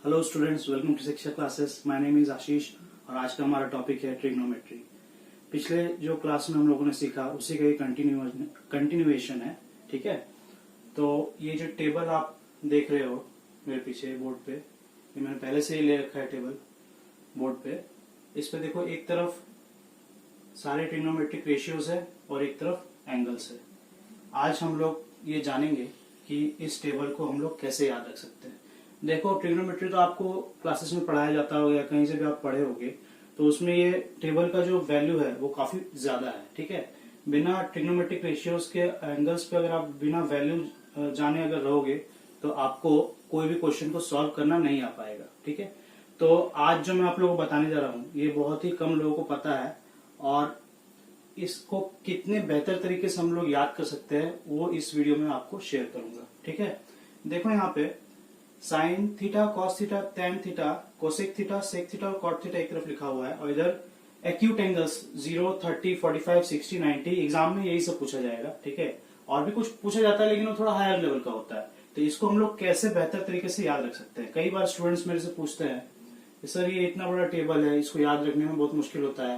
Hello students, welcome to शिक्षा classes. My name is आशीष और आज का हमारा टॉपिक है ट्रिग्नोमेट्री। पिछले जो क्लास में हम लोगों ने सीखा उसी का ये कंटिन्यूएशन है। ठीक है, तो ये जो टेबल आप देख रहे हो मेरे पीछे बोर्ड पे, ये मैंने पहले से ही ले रखा है टेबल बोर्ड पे। इस पे देखो, एक तरफ सारे ट्रिग्नोमेट्रिक रेशियोज है और एक तरफ एंगल्स है। आज हम लोग ये जानेंगे कि इस टेबल को हम लोग कैसे याद रख सकते हैं। देखो, ट्रिग्नोमेट्री तो आपको क्लासेस में पढ़ाया जाता होगा या कहीं से भी आप पढ़े होंगे, तो उसमें ये टेबल का जो वैल्यू है वो काफी ज्यादा है। ठीक है, बिना ट्रिग्नोमेट्रिक रेशियोज के एंगल्स पे अगर आप बिना वैल्यू जाने अगर रहोगे तो आपको कोई भी क्वेश्चन को सॉल्व करना नहीं आ पाएगा। ठीक है, तो आज जो मैं आप लोगों को बताने जा रहा हूँ ये बहुत ही कम लोगों को पता है, और इसको कितने बेहतर तरीके से हम लोग याद कर सकते हैं वो इस वीडियो में आपको शेयर करूंगा। ठीक है, देखो यहाँ पे sine theta, cos theta, tan theta, cosec theta, sec theta और कॉट थीटा एक तरफ लिखा हुआ है, और इधर एक्यूट एंगल्स 0, 30, 45, 60, 90। एग्जाम में यही सब पूछा जाएगा। ठीक है, और भी कुछ पूछा जाता है लेकिन वो थोड़ा हायर लेवल का होता है। तो इसको हम लोग कैसे बेहतर तरीके से याद रख सकते हैं। कई बार स्टूडेंट्स मेरे से पूछते हैं, सर ये इतना बड़ा टेबल है, इसको याद रखने में बहुत मुश्किल होता है,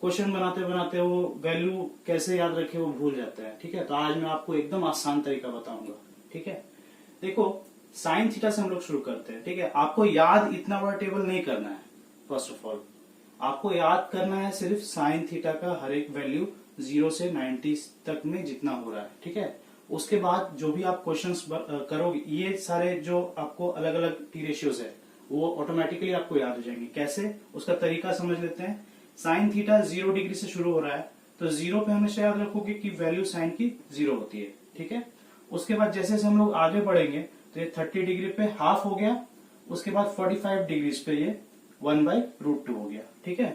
क्वेश्चन बनाते बनाते वो वैल्यू कैसे याद रखे वो भूल जाते हैं। ठीक है, तो आज मैं आपको एकदम आसान तरीका बताऊंगा। ठीक है, देखो साइन थीटा से हम लोग शुरू करते हैं। ठीक है, आपको याद इतना बड़ा टेबल नहीं करना है। फर्स्ट ऑफ ऑल आपको याद करना है सिर्फ साइन थीटा का हर एक वैल्यू 0 से 90 तक में जितना हो रहा है। ठीक है, उसके बाद जो भी आप क्वेश्चंस करोगे, ये सारे जो आपको अलग अलग टी रेशियोज है वो ऑटोमेटिकली आपको याद हो जाएंगे। कैसे, उसका तरीका समझ लेते हैं। साइन थीटा 0 डिग्री से शुरू हो रहा है, तो 0 पे हमेशा याद रखोगे कि वैल्यू साइन की 0 होती है। ठीक है, उसके बाद जैसे जैसे हम लोग आगे बढ़ेंगे तो ये 30 डिग्री पे हाफ हो गया, उसके बाद 45 डिग्री पे ये 1/√2 हो गया। ठीक है,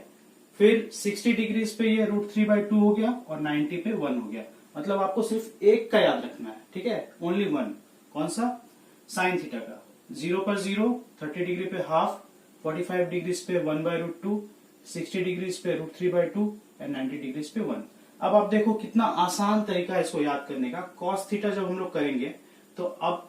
फिर 60 डिग्री पे ये √3/2 हो गया और 90 पे 1 हो गया। मतलब आपको सिर्फ एक का याद रखना है। ठीक है, ओनली वन। कौन सा? साइन थीटा का। 0 पर 0, 30 डिग्री पे हाफ, 45 डिग्री पे 1/√2, 60 डिग्री पे √3/2 एंड 90 डिग्री पे 1। अब आप देखो कितना आसान तरीका है इसको याद करने का। कॉस थीटा जब हम लोग करेंगे तो अब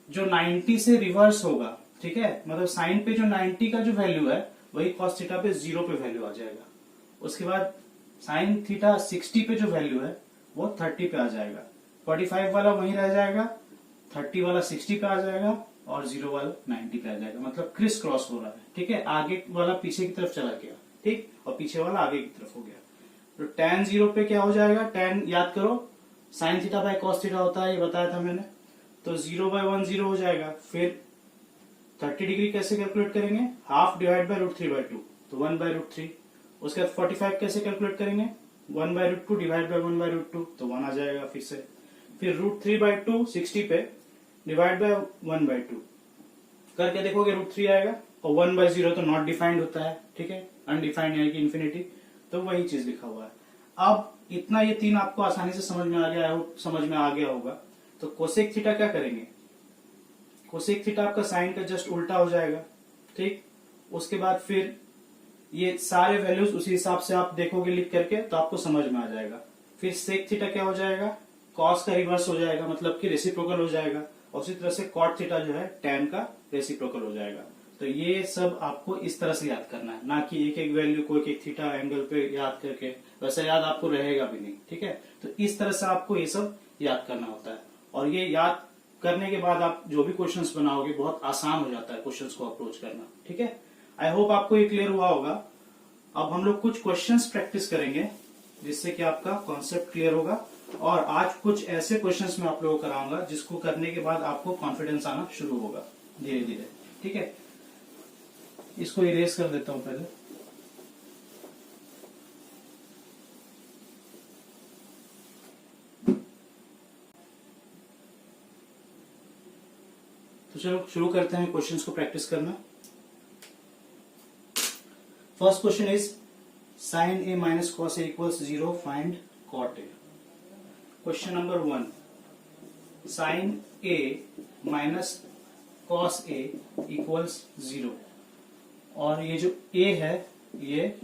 जो 90 से रिवर्स होगा, ठीक है, मतलब साइन पे जो 90 का जो वैल्यू है वही कॉस थीटा पे 0 पे वैल्यू आ जाएगा। उसके बाद साइन थीटा 60 पे जो वैल्यू है वो 30 पे आ जाएगा। 45 वाला वहीं रह जाएगा, 30 वाला 60 पे आ जाएगा और 0 वाला 90 पे आ जाएगा। मतलब क्रिस क्रॉस हो रहा है। ठीक है, आगे वाला पीछे की तरफ चला गया, ठीक, और पीछे वाला आगे की तरफ हो गया। तो tan 0 पे क्या हो जाएगा? tan याद करो, sine theta by cos theta होता है, ये बताया था मैंने। तो 0/1 0 हो जाएगा। फिर 30 डिग्री कैसे कैलकुलेट करेंगे? हाफ डिवाइड बाय √3/2, तो 1/√3। उसके बाद 45 कैसे कैलकुलेट करेंगे? 1/√2 डिवाइड बाय 1/√2, तो 1 आ जाएगा फिर से। फिर √3/2 60 पे डिवाइड बाय 1/2 करके देखोगे √3 आएगा, और 1/0 तो नॉट डिफाइंड होता है। ठीक है, अनडिफाइंड यानी कि इन्फिनिटी, तो वही चीज लिखा हुआ है। अब इतना ये तीन आपको आसानी से समझ में आ गया, समझ में आ गया होगा। तो कोसेक थीटा क्या करेंगे? कोसेक थीटा आपका साइन का जस्ट उल्टा हो जाएगा। ठीक, उसके बाद फिर ये सारे वैल्यूज उसी हिसाब से आप देखोगे लिख करके, तो आपको समझ में आ जाएगा। फिर सेक थीटा क्या हो जाएगा? कॉस का रिवर्स हो जाएगा, मतलब कि रेसिप्रोकल हो जाएगा। और उसी तरह से कॉट थीटा जो है टैन का रेसिप्रोकल हो जाएगा। तो ये सब आपको इस तरह से याद करना है, ना कि एक एक वैल्यू को एक एक थीटा एंगल पे याद करके, वैसा याद आपको रहेगा भी नहीं। ठीक है, तो इस तरह से आपको ये सब याद करना होता है, और ये याद करने के बाद आप जो भी क्वेश्चंस बनाओगे बहुत आसान हो जाता है क्वेश्चंस को अप्रोच करना। ठीक है, आई होप आपको ये क्लियर हुआ होगा। अब हम लोग कुछ क्वेश्चंस प्रैक्टिस करेंगे जिससे कि आपका कॉन्सेप्ट क्लियर होगा, और आज कुछ ऐसे क्वेश्चंस मैं आप लोगों को कराऊंगा जिसको करने के बाद आपको कॉन्फिडेंस आना शुरू होगा धीरे धीरे। ठीक है, इसको इरेज कर देता हूं पहले। तो चलो शुरू करते हैं क्वेश्चंस को प्रैक्टिस करना। First question is sin a minus cos a equals 0, find cot a। Question number 1, sin a minus cos a equals 0, और ये जो a है ये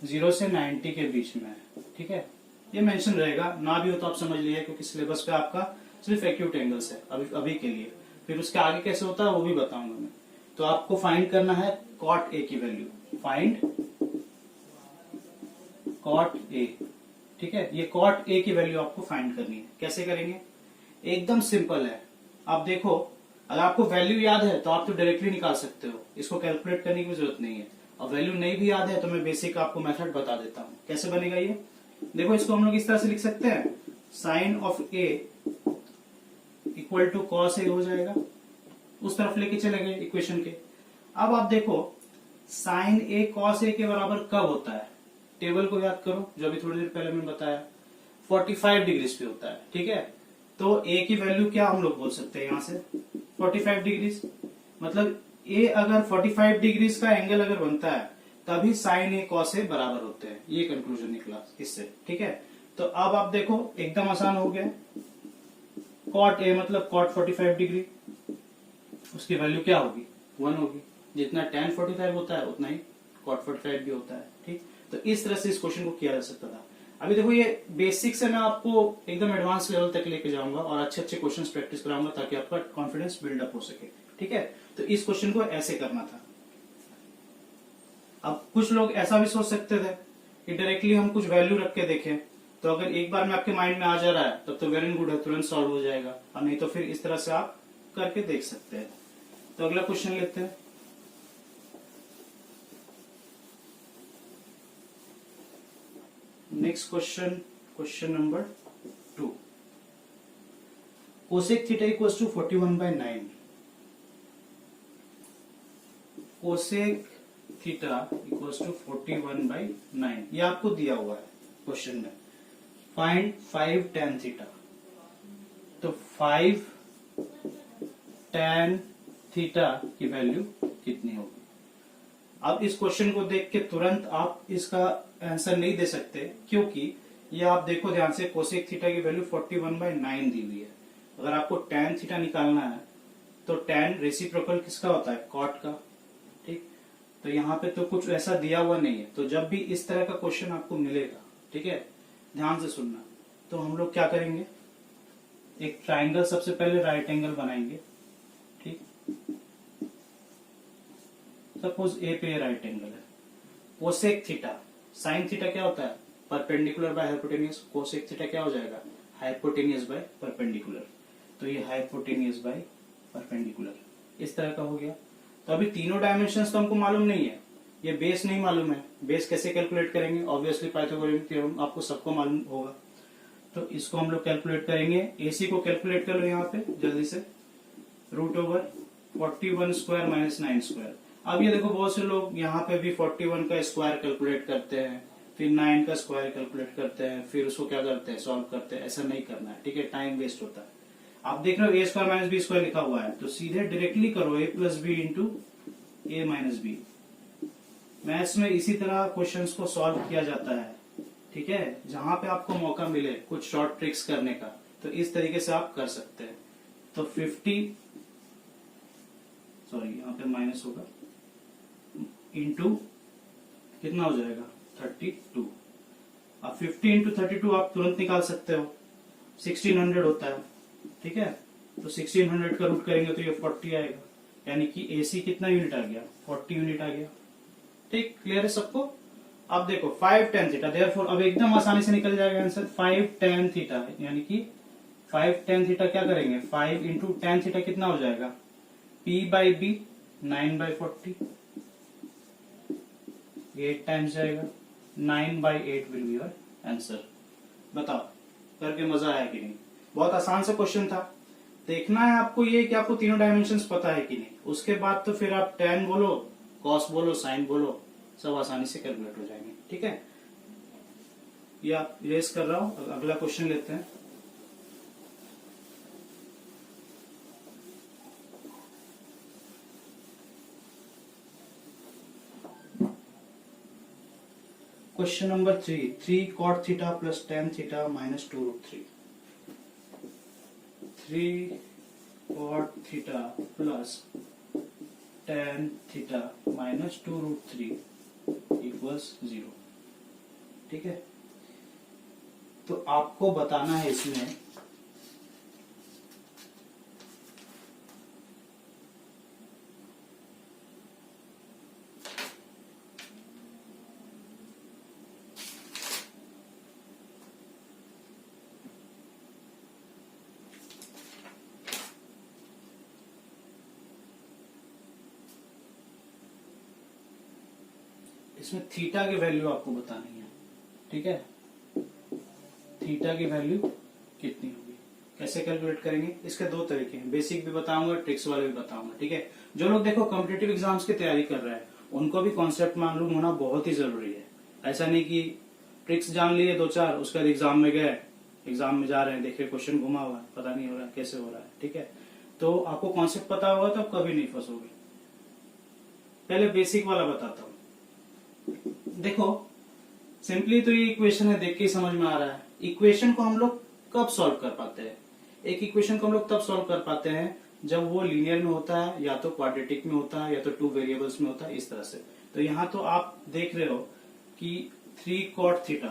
0 से 90 के बीच में है। ठीक है, ये मेंशन रहेगा, ना भी हो तो आप समझ लीजिए क्योंकि सिलेबस पे आपका सिर्फ एक्यूट एंगल्स है अभी के लिए। फिर उसके आगे कैसे होता है वो भी बताऊंगा मैं। तो आपको फाइंड करना है कॉट ए की वैल्यू, फाइंड कॉट ए। ठीक है, ये कॉट ए की वैल्यू आपको फाइंड करनी है। कैसे करेंगे? एकदम सिंपल है। आप देखो, अगर आपको वैल्यू याद है तो आप तो डायरेक्टली निकाल सकते हो, इसको कैलकुलेट करने की जरूरत नहीं है। और वैल्यू नहीं भी याद है तो मैं बेसिक आपको मेथड बता देता हूं कैसे बनेगा ये। देखो, इसको हम लोग इस तरह से लिख सकते हैं, sine of A equal to cos A हो जाएगा। उस तरफ लेके चले गए इक्वेशन के। अब आप देखो, साइन ए कॉस ए के बराबर कब होता है? टेबल को याद करो जो अभी थोड़ी देर पहले मैंने बताया, 45 डिग्री पे होता है। ठीक है, तो ए की वैल्यू क्या हम लोग बोल सकते हैं यहां से? 45 डिग्री। मतलब ए अगर 45 डिग्री का एंगल अगर बनता है तभी साइन ए कॉस ए बराबर होते हैं। ये कंक्लूजन निकला इससे। ठीक है, तो अब आप देखो एकदम आसान हो गया। कॉट ए मतलब कॉट 45 डिग्री, उसकी वैल्यू क्या होगी? 1 होगी। जितना tan 45 होता है उतना ही cot 45 भी होता है। ठीक, तो इस तरह से इस क्वेश्चन को किया जा सकता था। अभी देखो, ये बेसिक से मैं आपको एकदम एडवांस लेवल तक लेके जाऊंगा और अच्छे अच्छे क्वेश्चंस प्रैक्टिस कराऊंगा ताकि आपका कॉन्फिडेंस बिल्डअप हो सके। ठीक है, तो इस क्वेश्चन को ऐसे करना था। अब कुछ लोग ऐसा भी सोच सकते थे कि डायरेक्टली हम कुछ वैल्यू रख के देखें, तो अगर एक बार में आपके माइंड में आ जा रहा है तब तो वेरी गुड है, तुरंत सॉल्व हो जाएगा। और नहीं तो फिर इस तरह से आप करके देख सकते हैं। तो अगला क्वेश्चन लेते हैं। Next question, question number 2। Cosec theta equals to 41/9। Cosec theta equals to 41/9, ये आपको दिया हुआ है क्वेश्चन में। Find 5 tan theta. तो 5 tan थीटा की वैल्यू कितनी होगी? अब इस क्वेश्चन को देख के तुरंत आप इसका आंसर नहीं दे सकते, क्योंकि ये आप देखो ध्यान से, कोसेक थीटा की वैल्यू 41/9 दी हुई है। अगर आपको tan थीटा निकालना है तो tan रेसिप्रोकल किसका होता है? कॉट का। ठीक, तो यहाँ पे तो कुछ ऐसा दिया हुआ नहीं है। तो जब भी इस तरह का क्वेश्चन आपको मिलेगा, ठीक है, ध्यान से सुनना, तो हम लोग क्या करेंगे, एक ट्राइंगल सबसे पहले राइट एंगल बनाएंगे। ठीक, सपोज ए पे राइट एंगल है। कोसेक थीटा, साइन थीटा क्या होता है? Perpendicular by hypotenuse. Cosec theta क्या हो जाएगा? Hypotenuse by perpendicular. तो ये हाइपोटेनियस बाय परपेंडिकुलर इस तरह का हो गया। तो अभी तीनों डायमेंशंस तो हमको मालूम नहीं है, ये बेस नहीं मालूम है। बेस कैसे कैलकुलेट करेंगे? ऑब्वियसली पाइथागोरस थ्योरम आपको सबको मालूम होगा। तो इसको हम लोग कैलकुलेट करेंगे। एसी को कैलकुलेट कर लो यहाँ पे जल्दी से, √41² - 9²। अब ये देखो, बहुत से लोग यहाँ पे भी 41 का स्क्वायर कैलकुलेट करते हैं, फिर 9 का स्क्वायर कैलकुलेट करते हैं, फिर उसको क्या करते हैं? सॉल्व करते हैं। ऐसा नहीं करना है, ठीक है, टाइम वेस्ट होता है। आप देख रहे हो a² - b² लिखा हुआ है, तो सीधे डायरेक्टली करो a + b into a - b। Maths में इसी तरह क्वेश्चंस को सॉल्व किया जाता है। ठीक है, जहां पे आपको मौका मिले कुछ शॉर्ट ट्रिक्स करने का, तो इस तरीके से आप कर सकते हैं। तो 50, सॉरी यहाँ पे माइनस होगा, इंटू कितना हो जाएगा? 32। अब 50 इंटू 32 आप तुरंत निकाल सकते हो, 1600 होता है। ठीक है, तो 1600 का रूट करेंगे तो ये 40 आएगा, यानी कि एसी कितना यूनिट आ गया? 40 यूनिट आ गया। ठीक, क्लियर है सबको? अब देखो 5 tan थीटा, देयरफॉर अब एकदम आसानी से निकल जाएगा आंसर। 5 tan थीटा यानी कि 5 tan थीटा क्या करेंगे? 5 इंटू tan थीटा कितना हो जाएगा? p/b 9/40, 8 टाइम्स जाएगा, 9/8 विल बी योर आंसर। बताओ, करके मजा आया कि नहीं? बहुत आसान सा क्वेश्चन था। देखना है आपको ये कि आपको तीनों डायमेंशंस पता है कि नहीं। उसके बाद तो फिर आप tan बोलो, cos बोलो, sin बोलो, सब आसानी से कैलकुलेट हो जाएंगे। ठीक है, ये आप इरेज कर रहा हूं। अगला क्वेश्चन लेते हैं। Question number 3 cot theta plus tan theta minus 2√3। 3 cot theta plus tan theta minus 2√3 equals 0। ठीक है, तो आपको बताना है इसमें इसमें थीटा की वैल्यू आपको बतानी है, ठीक है। थीटा की वैल्यू कितनी होगी, कैसे कैलकुलेट करेंगे, इसके दो तरीके हैं, बेसिक भी बताऊंगा, ट्रिक्स वाले भी बताऊंगा, ठीक है। जो लोग देखो कॉम्पिटिटिव एग्जाम्स की तैयारी कर रहे हैं उनको भी कॉन्सेप्ट मालूम होना बहुत ही जरूरी है। ऐसा नहीं कि ट्रिक्स जान लिए दो चार, उसके बाद एग्जाम में गए, एग्जाम में जा रहे हैं, देखिए क्वेश्चन घुमा हुआ है, पता नहीं हो रहा है कैसे हो रहा है, ठीक है। तो आपको कॉन्सेप्ट पता होगा तो आप कभी नहीं फंसोगे। पहले बेसिक वाला बताता हूं। देखो सिंपली तो ये इक्वेशन है, देख के ही समझ में आ रहा है। इक्वेशन को हम लोग कब सॉल्व कर पाते हैं, एक इक्वेशन को हम लोग तब सॉल्व कर पाते हैं जब वो लीनियर में होता है, या तो क्वाड्रेटिक में होता है, या तो टू वेरिएबल्स में होता है, इस तरह से। तो यहाँ तो आप देख रहे हो कि 3 cot थीटा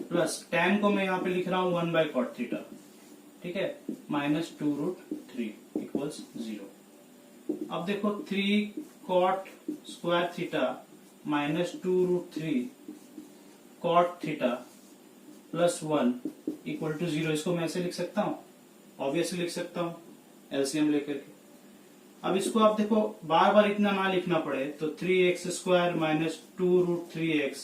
प्लस tan को मैं यहाँ पे लिख रहा हूं 1 by cot थीटा, ठीक है, माइनस 2√3 इक्वल्स 0। अब देखो 3 cot square theta minus 2√3 cot theta plus 1 equal to 0, इसको मैं ऐसे लिख सकता हूँ, ऑब्वियसली लिख सकता हूँ एलसीएम लेकर के। अब इसको आप देखो बार बार इतना ना लिखना पड़े तो 3x square minus 2√3x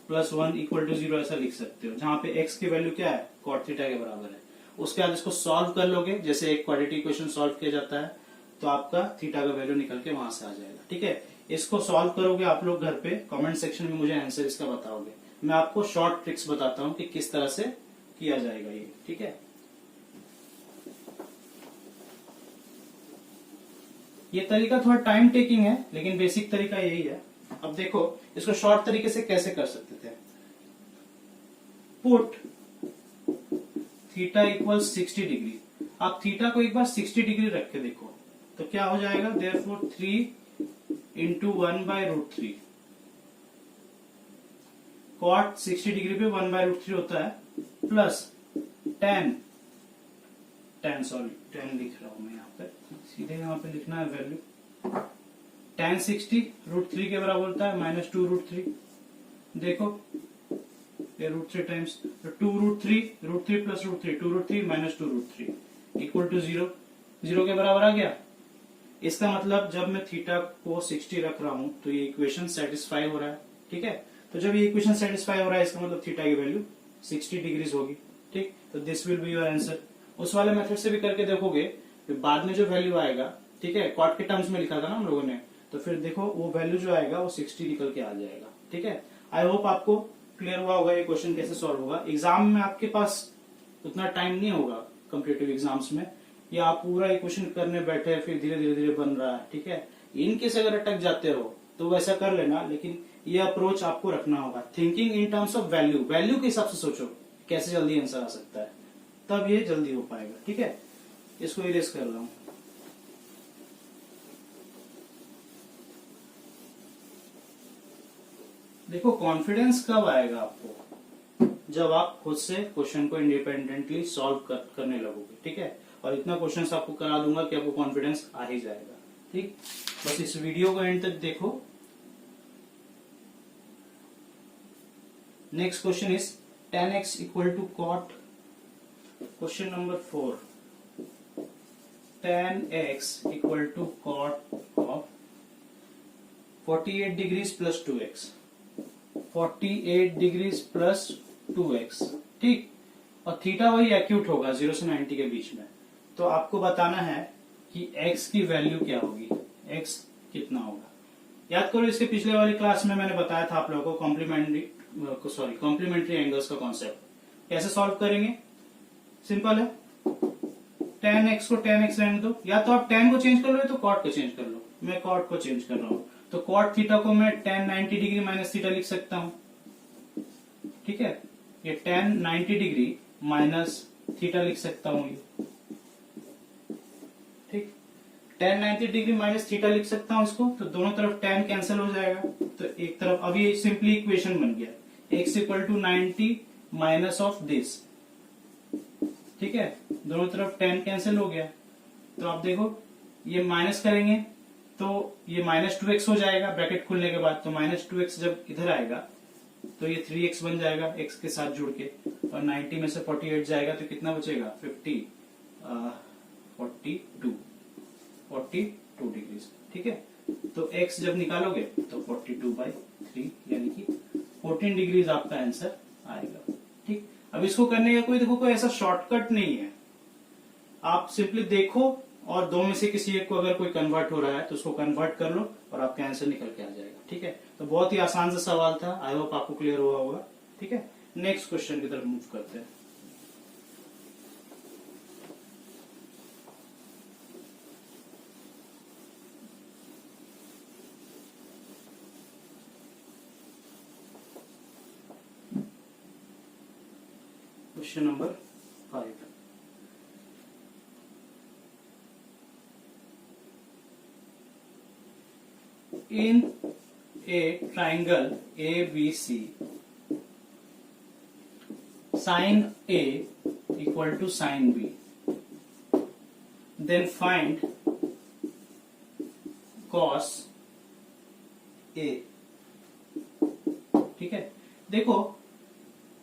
plus 1 equal to 0 ऐसा लिख सकते हो, जहां पे x की वैल्यू क्या है, cot थीटा के बराबर है। उसके बाद इसको सॉल्व कर लोगे, जैसे एक क्वाड्रेटिक इक्वेशन सॉल्व किया जाता है, तो आपका थीटा का वैल्यू निकल के वहां से आ जाएगा, ठीक है। इसको सॉल्व करोगे आप लोग घर पे, कमेंट सेक्शन में मुझे आंसर इसका बताओगे। मैं आपको शॉर्ट ट्रिक्स बताता हूँ कि किस तरह से किया जाएगा ये, ठीक है। ये तरीका थोड़ा टाइम टेकिंग है, लेकिन बेसिक तरीका यही है। अब देखो इसको शॉर्ट तरीके से कैसे कर सकते थे। Put theta equal 60 degree. आप थीटा को एक बार 60 डिग्री रख के देखो तो क्या हो जाएगा, देयरफॉर 3 इंटू 1/√3। कॉट 60 डिग्री पे 1/√3 होता है, प्लस tan लिख रहा हूं मैं यहाँ पे, सीधे यहाँ पे लिखना है वैल्यू। tan 60 √3 के बराबर होता है माइनस 2√3। देखो ये √3 times 2√3 plus √3 2√3 minus 2√3 equal to 0 के बराबर आ गया। इसका मतलब जब मैं थीटा को 60 रख रहा हूं तो ये इक्वेशन सेटिस्फाई हो रहा है, ठीक है। तो जब ये इक्वेशन सेटिस्फाई हो रहा है इसका मतलब थीटा की वैल्यू 60 डिग्रीज होगी, ठीक। तो this will be your answer. उस वाले मेथड से भी करके देखोगे, फिर बाद में जो वैल्यू आएगा, ठीक है, कॉट के टर्म्स में लिखा था ना हम लोगों ने, तो फिर देखो वो वैल्यू जो आएगा वो 60 निकल के आ जाएगा, ठीक है। आई होप आपको क्लियर हुआ होगा ये क्वेश्चन कैसे सॉल्व होगा। एग्जाम में आपके पास उतना टाइम नहीं होगा कॉम्पिटिटिव एग्जाम्स में, या आप पूरा इक्वेशन करने बैठे फिर धीरे धीरे बन रहा है, ठीक है। इनकेस अगर अटक जाते हो तो वैसा कर लेना, लेकिन ये अप्रोच आपको रखना होगा, thinking in terms of value के हिसाब से सोचो कैसे जल्दी आंसर आ सकता है, तब ये जल्दी हो पाएगा, ठीक है। इसको इरेज कर रहा हूं। देखो कॉन्फिडेंस कब आएगा आपको, जब आप खुद से क्वेश्चन को इंडिपेंडेंटली सॉल्व करने लगोगे, ठीक है। और इतना क्वेश्चन आपको करा दूंगा कि आपको कॉन्फिडेंस आ ही जाएगा, ठीक। बस इस वीडियो को एंड तक देखो। Next question is tan x equal to cot। Question number 4, tan x equal to cot of 48 degrees plus 2x, 48 degrees plus 2x, ठीक। और थीटा वही एक्यूट होगा 0 से 90 के बीच में। तो आपको बताना है कि x की वैल्यू क्या होगी, x कितना होगा। याद करो इसके पिछले वाली क्लास में मैंने बताया था आप लोगों को कॉम्प्लीमेंट्री एंगल्स का कॉन्सेप्ट। कैसे सॉल्व करेंगे, सिंपल है, tan x को tan x रहने दो, या तो आप tan को चेंज कर लो या तो cot को चेंज कर लो। मैं cot को चेंज कर रहा हूं, तो cot थीटा को मैं tan 90 डिग्री माइनस थीटा लिख सकता हूं, ठीक है। ये tan 90 डिग्री माइनस थीटा लिख सकता हूं, ये ठीक। tan 90 डिग्री माइनस थीटा लिख सकता हूं इसको, तो दोनों तरफ tan कैंसिल हो जाएगा, तो एक तरफ अब ये सिंपली इक्वेशन बन गया, x equal to 90 minus of this, ठीक है। दोनों तरफ tan कैंसिल हो गया, तो आप देखो ये माइनस करेंगे तो ये माइनस 2x हो जाएगा ब्रैकेट खुलने के बाद। तो माइनस 2x जब इधर आएगा तो ये 3x बन जाएगा x के साथ जुड़ के, और 90 में से 48 जाएगा तो कितना बचेगा 42। 42 डिग्री। ठीक है, तो x जब निकालोगे तो 42/3 यानी कि 14 डिग्रीज आपका आंसर आएगा। ठीक, अब इसको करने का कोई देखो कोई ऐसा शॉर्टकट नहीं है, आप सिंपली देखो और दो में से किसी एक को अगर कोई कन्वर्ट हो रहा है तो उसको कन्वर्ट कर लो और आपका आंसर निकल के आ जाएगा। ठीक है, तो बहुत ही आसान सा सवाल था, आई होप आपको क्लियर हुआ होगा। ठीक है, नेक्स्ट क्वेश्चन की तरफ मूव करते हैं। Question number 5, in a triangle ABC, sin A equal to sin B, then find cos A। ठीक है, देखो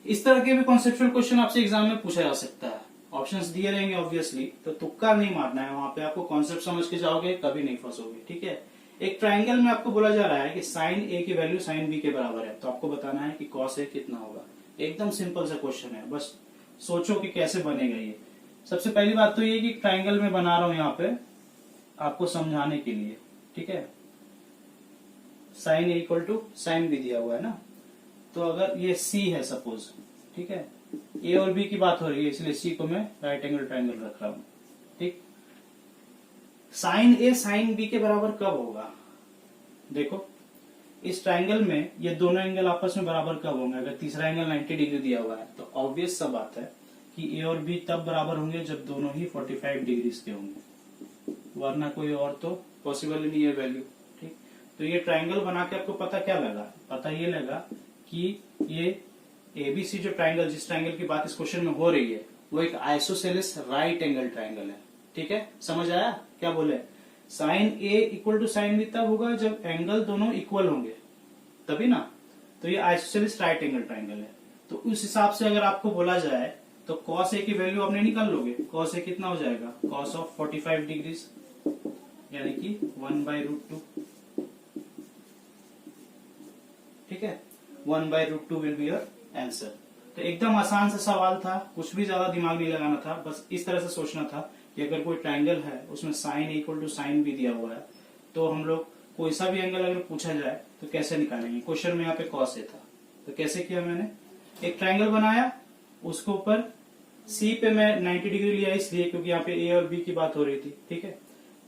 इस तरह के भी कॉन्सेप्चुअल क्वेश्चन आपसे एग्जाम में पूछा जा सकता है, ऑप्शंस दिए रहेंगे ऑब्वियसली, तो तुक्का नहीं मारना है, वहां पे आपको कॉन्सेप्ट समझ के जाओगे कभी नहीं फंसोगे। ठीक है, एक ट्राइंगल में आपको बोला जा रहा है कि साइन ए की वैल्यू साइन बी के बराबर है, तो आपको बताना है कि कॉस ए कितना होगा। एकदम सिंपल सा क्वेश्चन है, बस सोचो कि कैसे बनेगा ये। सबसे पहली बात तो ये कि ट्राइंगल में बना रहा हूं यहाँ पे आपको समझाने के लिए। ठीक है, sine A equal to sine B दिया हुआ है ना, तो अगर ये सी है सपोज, ठीक है, ए और बी की बात हो रही है इसलिए सी को मैं राइट एंगल ट्राइंगल रख रहा हूं। ठीक, साइन ए साइन बी के बराबर कब होगा, देखो इस ट्राइंगल में ये दोनों एंगल आपस में बराबर कब होंगे, अगर तीसरा एंगल 90 डिग्री दिया हुआ है तो ऑब्वियस सा बात है कि ए और बी तब बराबर होंगे जब दोनों ही 45 डिग्री के होंगे, वरना कोई और तो पॉसिबल ही नहीं है वैल्यू। ठीक, तो ये ट्राइंगल बना के आपको पता क्या लगा, पता ये लगा कि ये एबीसी जो ट्राइंगल, जिस ट्राइंगल की बात इस क्वेश्चन में हो रही है वो एक आइसोसेलेस राइट एंगल ट्राइंगल है। ठीक है, समझ आया क्या बोले, sine A equal to sine B तब होगा जब एंगल दोनों इक्वल होंगे, तभी ना, तो ये आइसोसेलेस राइट एंगल ट्राइंगल है। तो उस हिसाब से अगर आपको बोला जाए तो कॉस ए की वैल्यू आपने निकाल लोगे, कॉस ए कितना हो जाएगा, कॉस ऑफ 45 डिग्रीज यानी कि 1/√2। ठीक है, 1/√2 विल बी योर आंसर। तो एकदम आसान सा सवाल था, कुछ भी ज्यादा दिमाग नहीं लगाना था, बस इस तरह से सोचना था कि अगर कोई ट्राइंगल है उसमें साइन इक्वल टू साइन भी दिया हुआ है तो हम लोग कोई सा भी एंगल अगर पूछा जाए तो कैसे निकालेंगे। क्वेश्चन में यहाँ पे कॉस ए था, तो कैसे किया मैंने, एक ट्राइंगल बनाया, उसके ऊपर सी पे मैं 90 डिग्री लिया इसलिए क्योंकि यहाँ पे ए और बी की बात हो रही थी। ठीक है,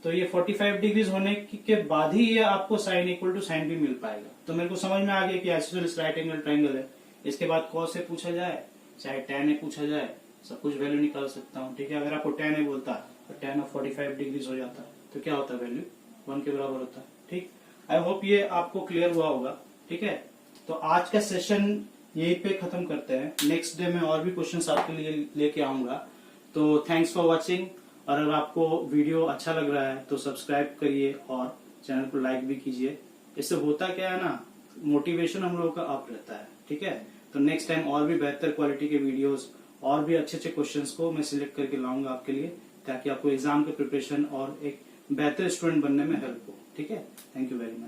तो ये 45 डिग्री होने के बाद ही ये आपको साइन इक्वल टू साइन भी मिल पाएगा। तो मेरे को समझ में आ गया कि आइसोसेलेस राइट एंगल ट्राइंगल है। इसके बाद कॉस से पूछा जाए चाहे tan ए पूछा जाए, सब कुछ वैल्यू निकाल सकता हूँ। ठीक है, अगर आपको tan ए बोलता तो tan ऑफ 45 डिग्री हो जाता तो क्या होता, वैल्यू 1 के बराबर होता। ठीक, आई होप ये आपको क्लियर हुआ होगा। ठीक है, तो आज का सेशन यहीं पे खत्म करते हैं, नेक्स्ट डे में और भी क्वेश्चंस आपके लिए लेके आऊंगा। तो थैंक्स फॉर वॉचिंग, और अगर आपको वीडियो अच्छा लग रहा है तो सब्सक्राइब करिए और चैनल को लाइक भी कीजिए। इससे होता क्या है ना, मोटिवेशन हम लोगों का अप रहता है। ठीक है, तो नेक्स्ट टाइम और भी बेहतर क्वालिटी के वीडियोस और भी अच्छे अच्छे क्वेश्चंस को मैं सिलेक्ट करके लाऊंगा आपके लिए, ताकि आपको एग्जाम के प्रिपरेशन और एक बेहतर स्टूडेंट बनने में हेल्प हो। ठीक है, थैंक यू वेरी मच।